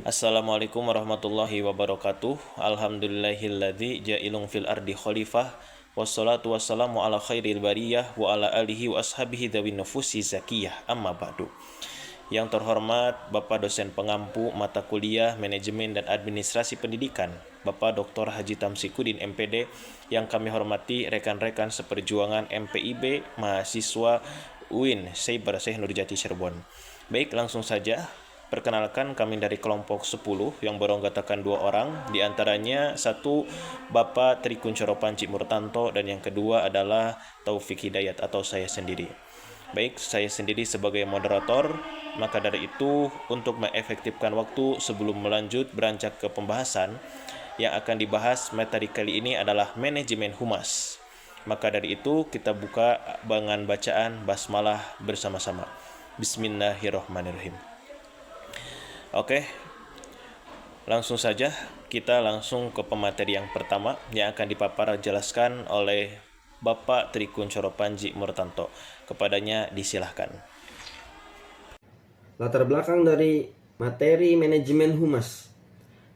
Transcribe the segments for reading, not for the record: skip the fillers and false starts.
Assalamualaikum warahmatullahi wabarakatuh. Alhamdulillahilladzi ja'ilun fil ardi khalifah. Wassalatu wassalamu ala khairil bariyah wa ala alihi wa ashabihi dzawin nufusi zakiyah. Amma ba'du. Yang terhormat Bapak dosen pengampu mata kuliah Manajemen dan Administrasi Pendidikan, Bapak Dr. Haji Tamsikudin MPD, yang kami hormati rekan-rekan seperjuangan MPIB, mahasiswa UIN Cyber Syekh Nurjati Cirebon. Baik, langsung saja. Perkenalkan, kami dari kelompok 10 yang beranggotakan 2 orang, di antaranya satu Bapak Tri Kuncoro Panci Murtanto dan yang kedua adalah Taufik Hidayat atau saya sendiri. Baik, saya sendiri sebagai moderator. Maka dari itu, untuk mengefektifkan waktu sebelum melanjut beranjak ke pembahasan, yang akan dibahas materi kali ini adalah manajemen humas. Maka dari itu, kita buka dengan bacaan basmalah bersama-sama. Bismillahirrahmanirrahim. Oke, langsung saja kita langsung ke pemateri yang pertama yang akan jelaskan oleh Bapak Tri Kuncoro Panji Murtanto. Kepadanya disilahkan. Latar belakang dari materi manajemen humas.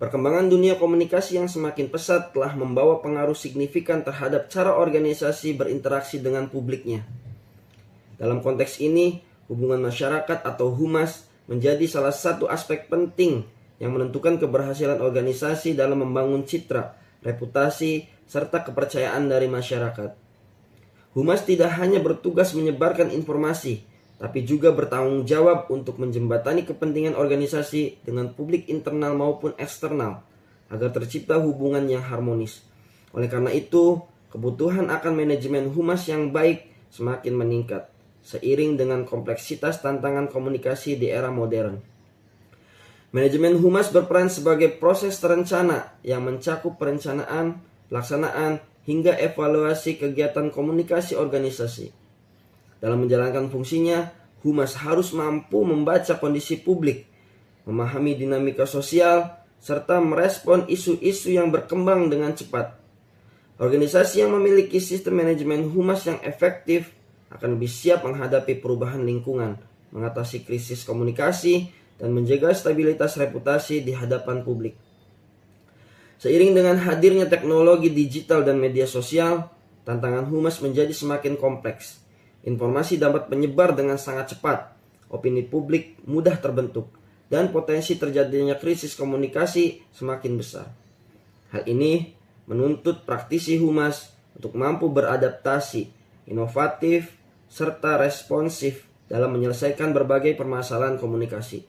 Perkembangan dunia komunikasi yang semakin pesat telah membawa pengaruh signifikan terhadap cara organisasi berinteraksi dengan publiknya. Dalam konteks ini, hubungan masyarakat atau humas menjadi salah satu aspek penting yang menentukan keberhasilan organisasi dalam membangun citra, reputasi, serta kepercayaan dari masyarakat. Humas tidak hanya bertugas menyebarkan informasi, tapi juga bertanggung jawab untuk menjembatani kepentingan organisasi dengan publik internal maupun eksternal, agar tercipta hubungan yang harmonis. Oleh karena itu, kebutuhan akan manajemen humas yang baik semakin meningkat, seiring dengan kompleksitas tantangan komunikasi di era modern. Manajemen humas berperan sebagai proses terencana yang mencakup perencanaan, pelaksanaan, hingga evaluasi kegiatan komunikasi organisasi. Dalam menjalankan fungsinya, humas harus mampu membaca kondisi publik, memahami dinamika sosial, serta merespon isu-isu yang berkembang dengan cepat. Organisasi yang memiliki sistem manajemen humas yang efektif akan lebih siap menghadapi perubahan lingkungan, mengatasi krisis komunikasi, dan menjaga stabilitas reputasi di hadapan publik. Seiring dengan hadirnya teknologi digital dan media sosial, tantangan humas menjadi semakin kompleks. Informasi dapat menyebar dengan sangat cepat, opini publik mudah terbentuk, dan potensi terjadinya krisis komunikasi semakin besar. Hal ini menuntut praktisi humas untuk mampu beradaptasi, inovatif, serta responsif dalam menyelesaikan berbagai permasalahan komunikasi.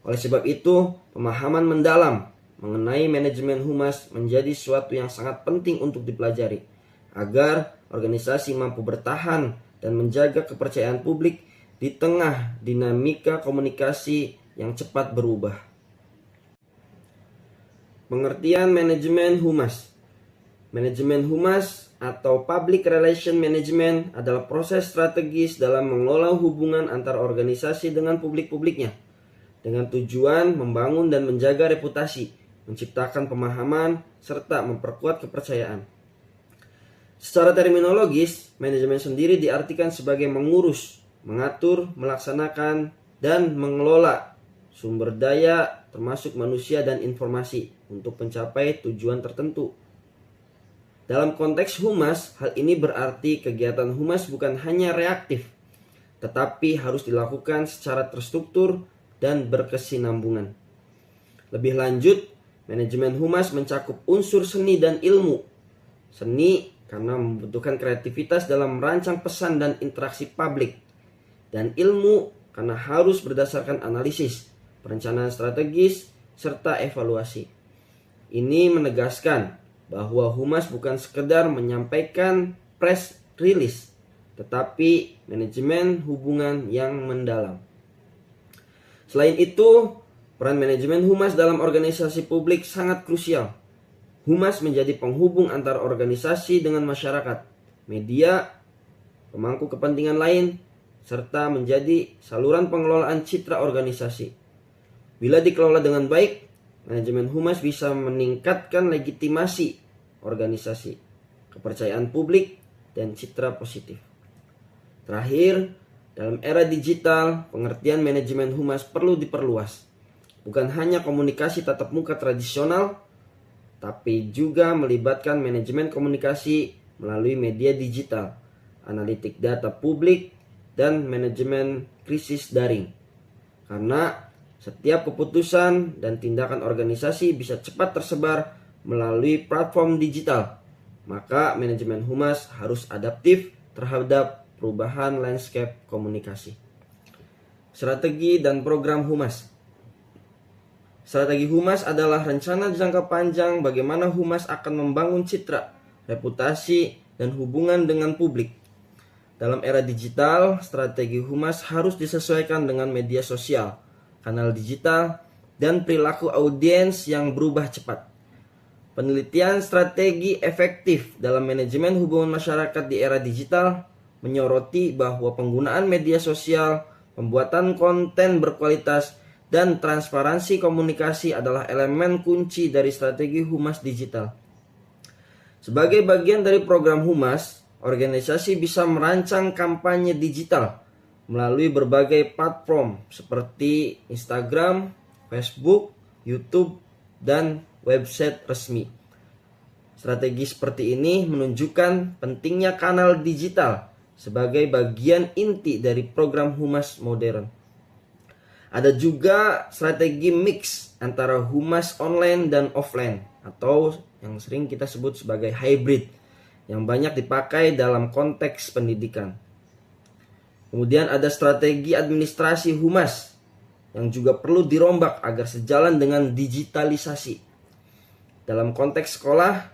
Oleh sebab itu, pemahaman mendalam mengenai manajemen humas menjadi suatu yang sangat penting untuk dipelajari, agar organisasi mampu bertahan dan menjaga kepercayaan publik di tengah dinamika komunikasi yang cepat berubah. Pengertian manajemen humas. Manajemen humas atau Public Relation Management adalah proses strategis dalam mengelola hubungan antar organisasi dengan publik-publiknya, dengan tujuan membangun dan menjaga reputasi, menciptakan pemahaman, serta memperkuat kepercayaan. Secara terminologis, manajemen sendiri diartikan sebagai mengurus, mengatur, melaksanakan, dan mengelola sumber daya termasuk manusia dan informasi untuk mencapai tujuan tertentu. Dalam konteks humas, hal ini berarti kegiatan humas bukan hanya reaktif, tetapi harus dilakukan secara terstruktur dan berkesinambungan. Lebih lanjut, manajemen humas mencakup unsur seni dan ilmu. Seni karena membutuhkan kreativitas dalam merancang pesan dan interaksi publik, dan ilmu karena harus berdasarkan analisis, perencanaan strategis, serta evaluasi. Ini menegaskan bahwa humas bukan sekedar menyampaikan press release, tetapi manajemen hubungan yang mendalam. Selain itu, peran manajemen humas dalam organisasi publik sangat krusial. Humas menjadi penghubung antar organisasi dengan masyarakat, media, pemangku kepentingan lain, serta menjadi saluran pengelolaan citra organisasi. Bila dikelola dengan baik, manajemen humas bisa meningkatkan legitimasi organisasi, kepercayaan publik, dan citra positif. Terakhir, dalam era digital, pengertian manajemen humas perlu diperluas. bukan hanya komunikasi tatap muka tradisional, tapi juga melibatkan manajemen komunikasi melalui media digital, analitik data publik, dan manajemen krisis daring. Karena setiap keputusan dan tindakan organisasi bisa cepat tersebar melalui platform digital, maka manajemen humas harus adaptif terhadap perubahan landscape komunikasi. Strategi dan program humas. Strategi humas adalah rencana jangka panjang bagaimana humas akan membangun citra, reputasi, dan hubungan dengan publik. Dalam era digital, strategi humas harus disesuaikan dengan media sosial, kanal digital, dan perilaku audiens yang berubah cepat. Penelitian strategi efektif dalam manajemen hubungan masyarakat di era digital menyoroti bahwa penggunaan media sosial, pembuatan konten berkualitas, dan transparansi komunikasi adalah elemen kunci dari strategi humas digital. Sebagai bagian dari program humas, organisasi bisa merancang kampanye digital melalui berbagai platform seperti Instagram, Facebook, YouTube, dan website resmi. Strategi seperti ini menunjukkan pentingnya kanal digital sebagai bagian inti dari program humas modern. Ada juga strategi mix antara humas online dan offline atau yang sering kita sebut sebagai hybrid yang banyak dipakai dalam konteks pendidikan. Kemudian ada strategi administrasi humas yang juga perlu dirombak agar sejalan dengan digitalisasi. Dalam konteks sekolah,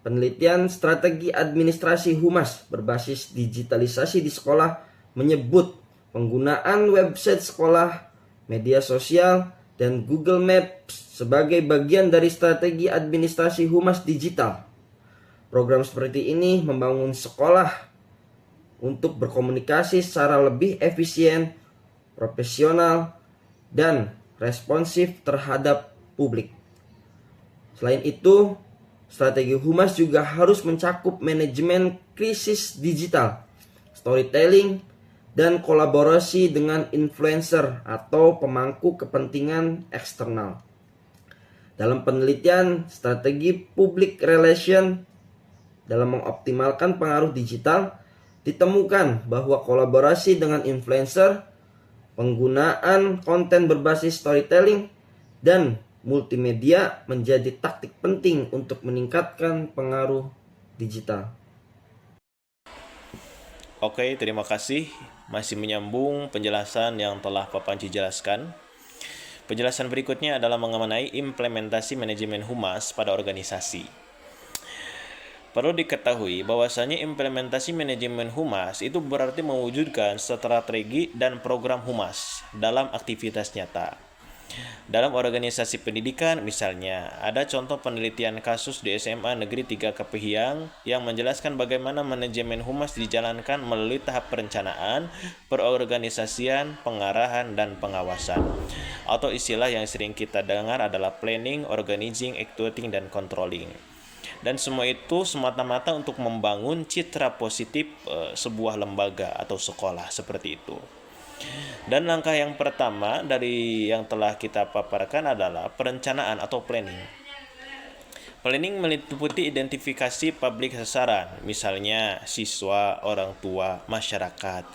penelitian strategi administrasi humas berbasis digitalisasi di sekolah menyebut penggunaan website sekolah, media sosial, dan Google Maps sebagai bagian dari strategi administrasi humas digital. Program seperti ini membangun sekolah untuk berkomunikasi secara lebih efisien, profesional, dan responsif terhadap publik. Selain itu, strategi humas juga harus mencakup manajemen krisis digital, storytelling, dan kolaborasi dengan influencer atau pemangku kepentingan eksternal. Dalam penelitian strategi public relation dalam mengoptimalkan pengaruh digital, ditemukan bahwa kolaborasi dengan influencer, penggunaan konten berbasis storytelling, dan multimedia menjadi taktik penting untuk meningkatkan pengaruh digital. Oke, terima kasih. Masih menyambung penjelasan yang telah Pak Panji jelaskan. Penjelasan berikutnya adalah mengenai implementasi manajemen humas pada organisasi. Perlu diketahui bahwasanya implementasi manajemen humas itu berarti mewujudkan strategi dan program humas dalam aktivitas nyata. Dalam organisasi pendidikan misalnya, ada contoh penelitian kasus di SMA Negeri 3 Kepihiang yang menjelaskan bagaimana manajemen humas dijalankan melalui tahap perencanaan, perorganisasian, pengarahan, dan pengawasan. Atau istilah yang sering kita dengar adalah planning, organizing, actuating, dan controlling. Dan semua itu semata-mata untuk membangun citra positif sebuah lembaga atau sekolah seperti itu. Dan langkah yang pertama dari yang telah kita paparkan adalah perencanaan atau planning. Planning meliputi identifikasi publik sasaran, misalnya siswa, orang tua, masyarakat.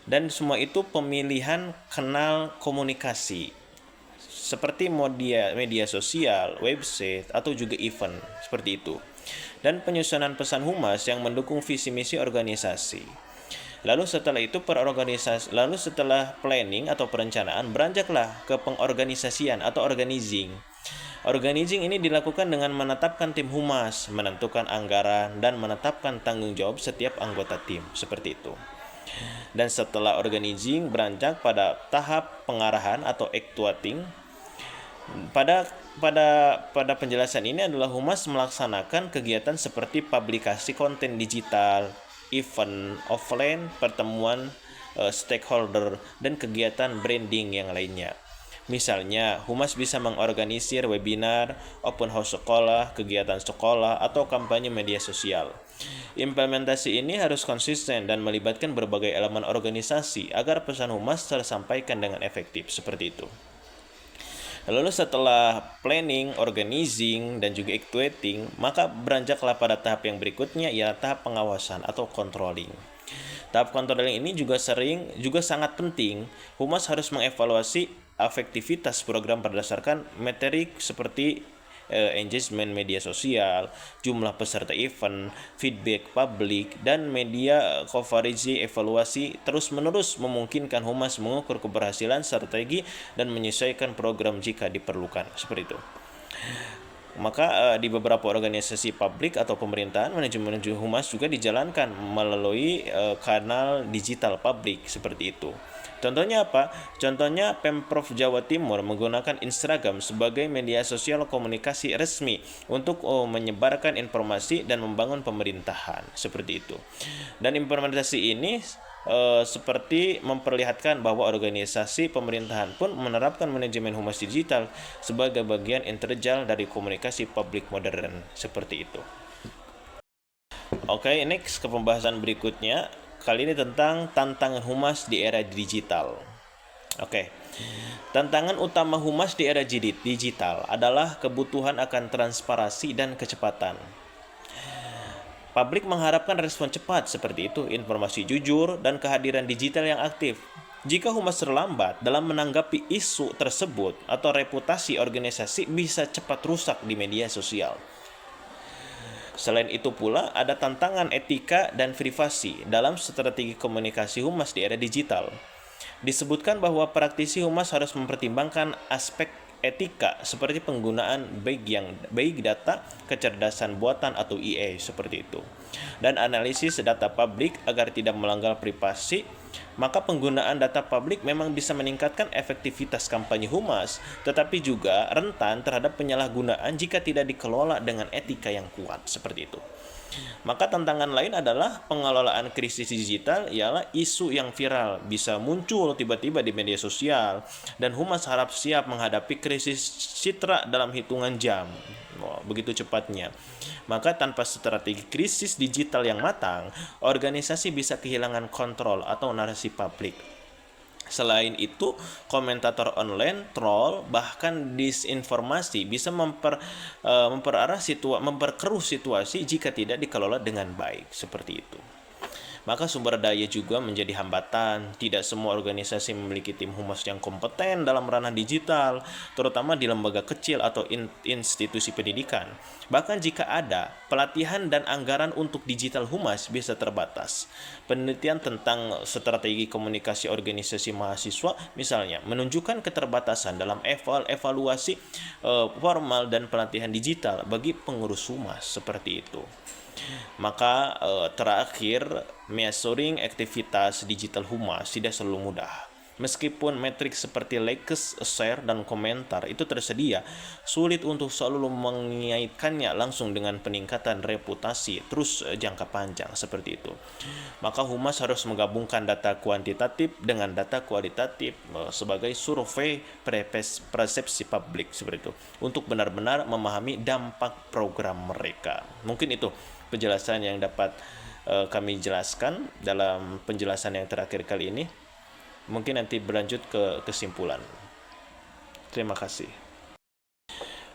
Dan semua itu pemilihan kanal komunikasi seperti media sosial, website, atau juga event seperti itu. Dan penyusunan pesan humas yang mendukung visi misi organisasi. Lalu setelah planning atau perencanaan, beranjaklah ke pengorganisasian atau organizing. Organizing ini dilakukan dengan menetapkan tim humas, menentukan anggaran, dan menetapkan tanggung jawab setiap anggota tim, seperti itu. Dan setelah organizing, beranjak pada tahap pengarahan atau actuating. Pada penjelasan ini adalah humas melaksanakan kegiatan seperti publikasi konten digital, event offline, pertemuan stakeholder, dan kegiatan branding yang lainnya. Misalnya, humas bisa mengorganisir webinar, open house sekolah, kegiatan sekolah, atau kampanye media sosial. Implementasi ini harus konsisten dan melibatkan berbagai elemen organisasi agar pesan humas tersampaikan dengan efektif, seperti itu. Lalu setelah planning, organizing, dan juga actuating, maka beranjaklah pada tahap yang berikutnya, ya tahap pengawasan atau controlling. Tahap controlling ini juga sangat penting. Humas harus mengevaluasi efektivitas program berdasarkan metrik seperti engagement media sosial, jumlah peserta event, feedback publik, dan media coverage. Evaluasi terus-menerus memungkinkan humas mengukur keberhasilan strategi dan menyesuaikan program jika diperlukan. Seperti itu. Maka di beberapa organisasi publik atau pemerintahan, manajemen humas juga dijalankan melalui kanal digital publik seperti itu. Contohnya apa? Contohnya Pemprov Jawa Timur menggunakan Instagram sebagai media sosial komunikasi resmi untuk menyebarkan informasi dan membangun pemerintahan seperti itu. Dan implementasi ini seperti memperlihatkan bahwa organisasi pemerintahan pun menerapkan manajemen humas digital sebagai bagian integral dari komunikasi publik modern seperti itu. Oke, next ke pembahasan berikutnya. Kali ini tentang tantangan humas di era digital. Oke. Tantangan utama humas di era digital adalah kebutuhan akan transparansi dan kecepatan. Publik mengharapkan respon cepat seperti itu, informasi jujur, dan kehadiran digital yang aktif. Jika humas terlambat dalam menanggapi isu tersebut, atau reputasi organisasi bisa cepat rusak di media sosial. Selain itu pula, ada tantangan etika dan privasi dalam strategi komunikasi humas di era digital. Disebutkan bahwa praktisi humas harus mempertimbangkan aspek etika seperti penggunaan baik data, kecerdasan buatan atau IA seperti itu, dan analisis data publik agar tidak melanggar privasi. Maka penggunaan data publik memang bisa meningkatkan efektivitas kampanye humas, tetapi juga rentan terhadap penyalahgunaan jika tidak dikelola dengan etika yang kuat seperti itu. Maka tantangan lain adalah pengelolaan krisis digital, ialah isu yang viral bisa muncul tiba-tiba di media sosial, dan humas harap siap menghadapi krisis citra dalam hitungan jam. Begitu cepatnya. Maka tanpa strategi krisis digital yang matang, organisasi bisa kehilangan kontrol atau narasi publik. Selain itu, komentator online, troll, bahkan disinformasi bisa memperkeruh situasi jika tidak dikelola dengan baik seperti itu. Maka sumber daya juga menjadi hambatan. Tidak semua organisasi memiliki tim humas yang kompeten dalam ranah digital, terutama di lembaga kecil atau institusi pendidikan. Bahkan jika ada, pelatihan dan anggaran untuk digital humas bisa terbatas. Penelitian tentang strategi komunikasi organisasi mahasiswa misalnya menunjukkan keterbatasan dalam evaluasi formal dan pelatihan digital bagi pengurus humas seperti itu. Maka terakhir, measuring aktivitas digital humas tidak selalu mudah. Meskipun metrik seperti likes, share, dan komentar itu tersedia, sulit untuk selalu mengaitkannya langsung dengan peningkatan reputasi terus jangka panjang seperti itu. Maka humas harus menggabungkan data kuantitatif dengan data kualitatif sebagai survei persepsi publik seperti itu, untuk benar-benar memahami dampak program mereka. Mungkin itu penjelasan yang dapat kami jelaskan dalam penjelasan yang terakhir kali ini. Mungkin nanti berlanjut ke kesimpulan. Terima kasih.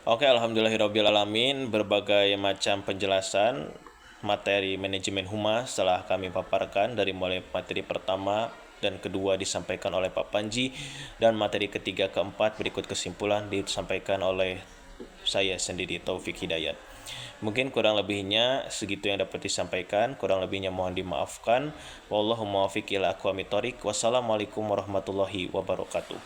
Oke, alhamdulillahirrabbilalamin. Berbagai macam penjelasan materi manajemen humas telah kami paparkan, dari mulai materi pertama dan kedua disampaikan oleh Pak Panji, dan materi ketiga keempat berikut kesimpulan disampaikan oleh saya sendiri, Taufik Hidayat. Mungkin kurang lebihnya segitu yang dapat disampaikan, kurang lebihnya mohon dimaafkan. Wallahu muwaffiq ila aqwamit thoriq. Wassalamualaikum warahmatullahi wabarakatuh.